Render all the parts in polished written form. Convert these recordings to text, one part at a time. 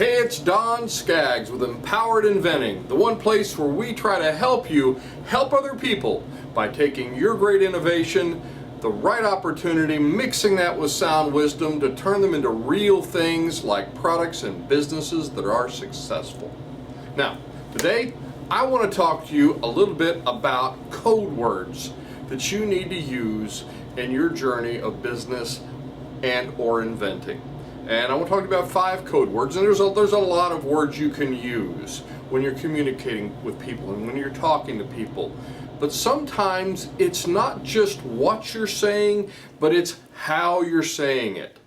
Hey, it's Don Skaggs with Empowered Inventing, the one place where we try to help you help other people by taking your great innovation, the right opportunity, mixing that with sound wisdom to turn them into real things like products and businesses that are successful. Now, today I want to talk to you a little bit about code words that you need to use in your journey of business and or inventing. And I want to talk about 5 code words, and there's a lot of words you can use when you're communicating with people and when you're talking to people. But sometimes it's not just what you're saying, but it's how you're saying it.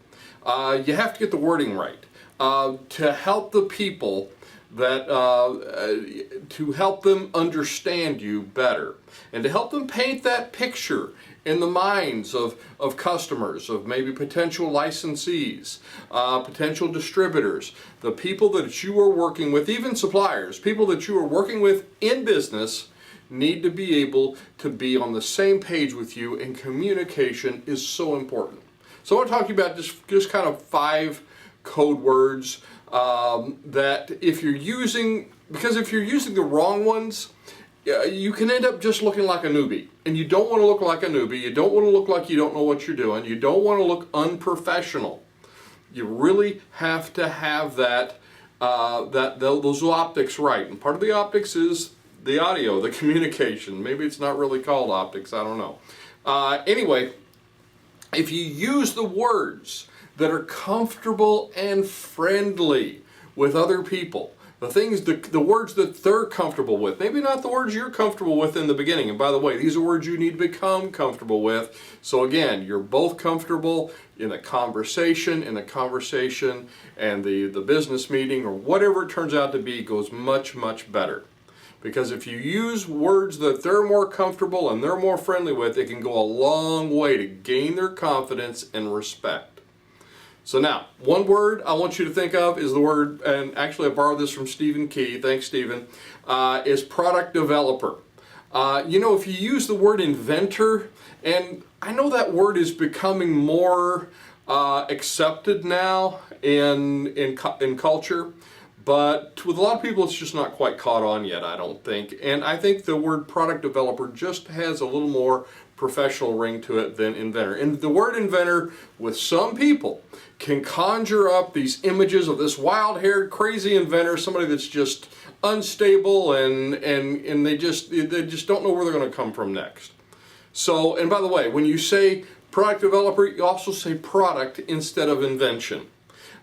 You have to get the wording right to help the people to help them understand you better and to help them paint that picture in the minds of customers, of maybe potential licensees, potential distributors, the people that you are working with, even suppliers, people that you are working with in business need to be able to be on the same page with you, and communication is so important. So I want to talk to you about just kind of 5 code words that if you're using, because if you're using the wrong ones, you can end up just looking like a newbie. And you don't want to look like a newbie. You don't want to look like you don't know what you're doing. You don't want to look unprofessional. You really have to have those optics right. And part of the optics is the audio, the communication. Maybe it's not really called optics. I don't know. Anyway, if you use the words that are comfortable and friendly with other people, the words that they're comfortable with, maybe not the words you're comfortable with in the beginning. And by the way, these are words you need to become comfortable with. So again, you're both comfortable in the conversation, and the business meeting, or whatever it turns out to be, goes much, much better. Because if you use words that they're more comfortable and they're more friendly with, it can go a long way to gain their confidence and respect. So now, one word I want you to think of is the word, and actually I borrowed this from Stephen Key, thanks Stephen, is product developer. If you use the word inventor, and I know that word is becoming more accepted now in culture, but with a lot of people it's just not quite caught on yet, I don't think. And I think the word product developer just has a little more professional ring to it than inventor. And the word inventor, with some people, can conjure up these images of this wild-haired, crazy inventor, somebody that's just unstable and they just don't know where they're going to come from next. So, and by the way, when you say product developer, you also say product instead of invention.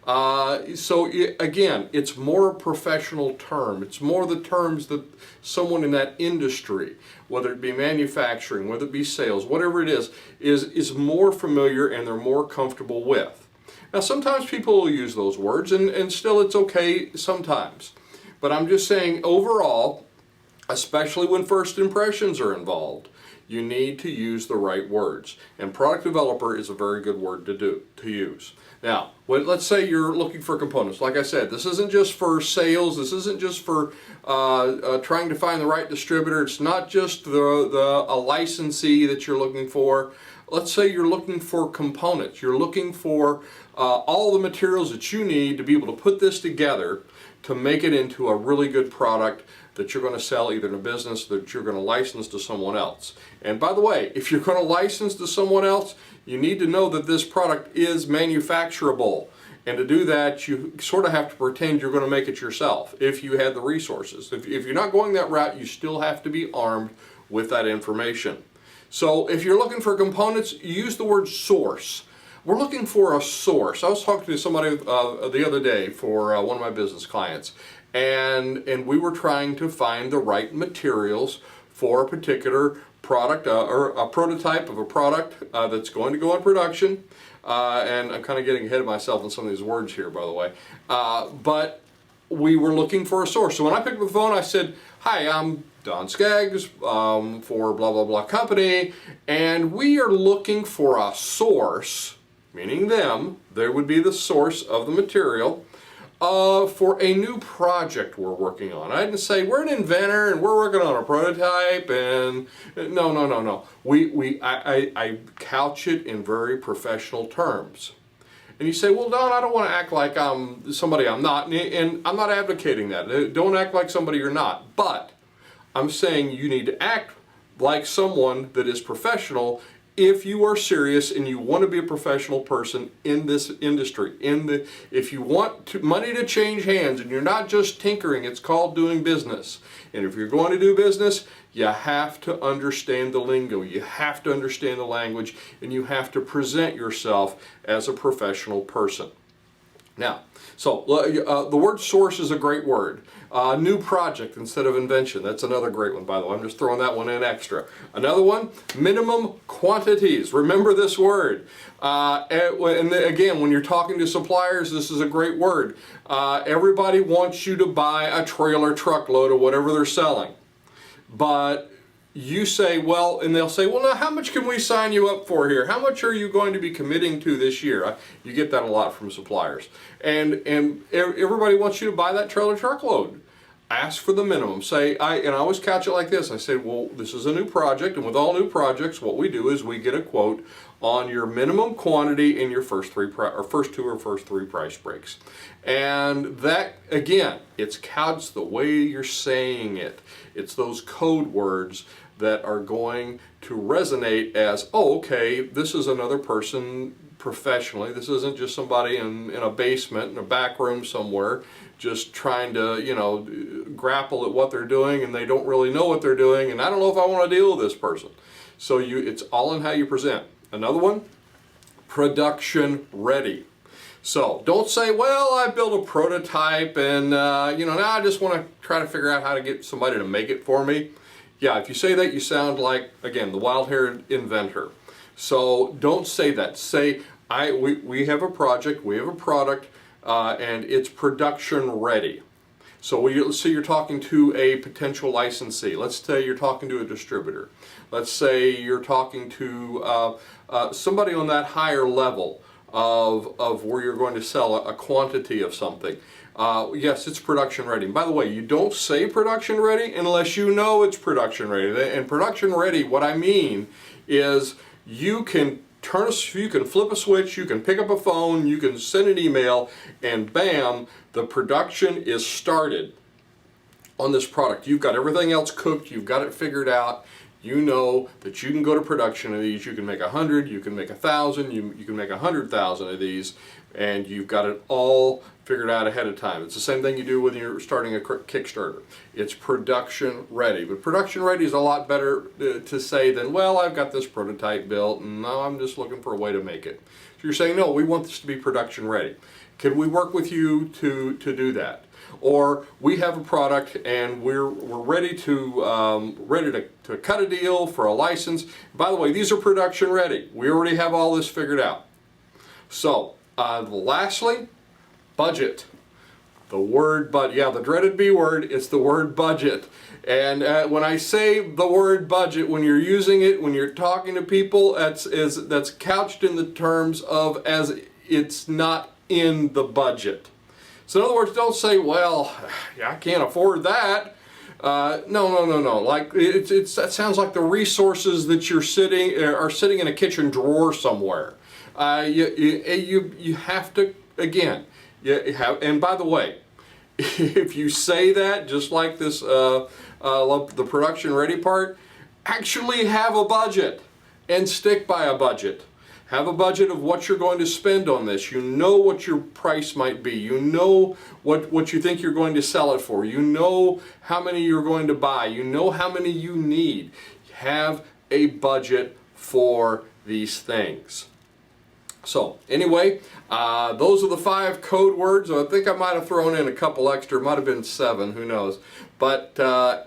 Again, it's more a professional term. It's more the terms that someone in that industry, whether it be manufacturing, whether it be sales, whatever it is more familiar and they're more comfortable with. Now, sometimes people will use those words, and still it's okay sometimes. But I'm just saying, overall, especially when first impressions are involved, you need to use the right words. And product developer is a very good word to use. Now, let's say you're looking for components. Like I said, this isn't just for sales. This isn't just for trying to find the right distributor. It's not just a licensee that you're looking for. Let's say you're looking for components. You're looking for all the materials that you need to be able to put this together to make it into a really good product that you're going to sell either in a business that you're going to license to someone else. And by the way, if you're going to license to someone else, you need to know that this product is manufacturable. And to do that, you sort of have to pretend you're going to make it yourself if you had the resources. If you're not going that route, you still have to be armed with that information. So if you're looking for components, use the word source. We're looking for a source. I was talking to somebody the other day for one of my business clients, and we were trying to find the right materials for a particular product or a prototype of a product that's going to go in production. And I'm kind of getting ahead of myself on some of these words here, by the way. But we were looking for a source. So when I picked up the phone, I said, "Hi, I'm Don Skaggs for blah, blah, blah company, and we are looking for a source," meaning them, they would be the source of the material, for a new project we're working on. I didn't say, "We're an inventor and we're working on a prototype," and no. I couch it in very professional terms. And you say, well, Don, I don't want to act like I'm somebody I'm not, and I'm not advocating that. Don't act like somebody you're not. But I'm saying you need to act like someone that is professional if you are serious and you want to be a professional person in this industry. If you want money to change hands and you're not just tinkering, it's called doing business. And if you're going to do business, you have to understand the lingo, you have to understand the language, and you have to present yourself as a professional person. Now, so the word source is a great word. New project instead of invention. That's another great one, by the way. I'm just throwing that one in extra. Another one, minimum quantities. Remember this word. And again, when you're talking to suppliers, this is a great word. Everybody wants you to buy a trailer truckload of whatever they're selling. But you say, well, and they'll say, well, now how much can we sign you up for here? How much are you going to be committing to this year? You get that a lot from suppliers. And everybody wants you to buy that trailer truckload. Ask for the minimum. I always couch it like this. I say, well, this is a new project, and with all new projects, what we do is we get a quote on your minimum quantity in your first two or first three price breaks. And that, again, it's couched the way you're saying it. It's those code words that are going to resonate as, oh, okay, this is another person professionally. This isn't just somebody in a basement, in a back room somewhere, just trying to, grapple at what they're doing, and they don't really know what they're doing, and I don't know if I want to deal with this person. So it's all in how you present. Another one, production ready. So don't say, well, I built a prototype and, now I just want to try to figure out how to get somebody to make it for me. Yeah, if you say that, you sound like, again, the wild-haired inventor. So don't say that. Say, we have a project, we have a product, and it's production ready. So let's say you're talking to a potential licensee. Let's say you're talking to a distributor. Let's say you're talking to somebody on that higher level of where you're going to sell a quantity of something. Yes, it's production ready. And by the way, you don't say production ready unless you know it's production ready. And production ready, what I mean is you can flip a switch, you can pick up a phone, you can send an email, and bam, the production is started on this product. You've got everything else cooked, you've got it figured out. You know that you can go to production of these. You can make 100, you can make 1,000, you can make 100,000 of these, and you've got it all figured out ahead of time. It's the same thing you do when you're starting a Kickstarter. It's production ready. But production ready is a lot better to say than, well, I've got this prototype built, and now I'm just looking for a way to make it. So you're saying, no, we want this to be production ready. Can we work with you to do that? Or we have a product and we're ready to cut a deal for a license. By the way, these are production ready. We already have all this figured out. So lastly, budget. The word budget, yeah, the dreaded B word, it's the word budget. And when I say the word budget, when you're using it, when you're talking to people, that's couched in the terms of as it's not in the budget. So in other words, don't say, well, I can't afford that. No. Like that sounds like the resources that you're are sitting in a kitchen drawer somewhere. You have to, again, and by the way, if you say that, just like this, the production ready part, actually have a budget and stick by a budget. Have a budget of what you're going to spend on this. You know what your price might be. You know what you think you're going to sell it for. You know how many you're going to buy. You know how many you need. Have a budget for these things. So anyway, those are the 5 code words. I think I might have thrown in a couple extra. Might have been 7. Who knows? But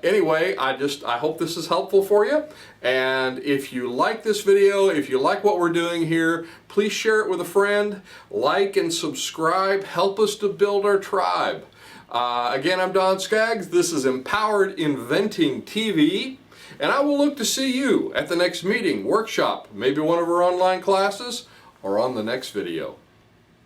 anyway, I hope this is helpful for you. And if you like this video, if you like what we're doing here, please share it with a friend. Like and subscribe. Help us to build our tribe. Again, I'm Don Skaggs. This is Empowered Inventing TV. And I will look to see you at the next meeting, workshop, maybe one of our online classes, or on the next video.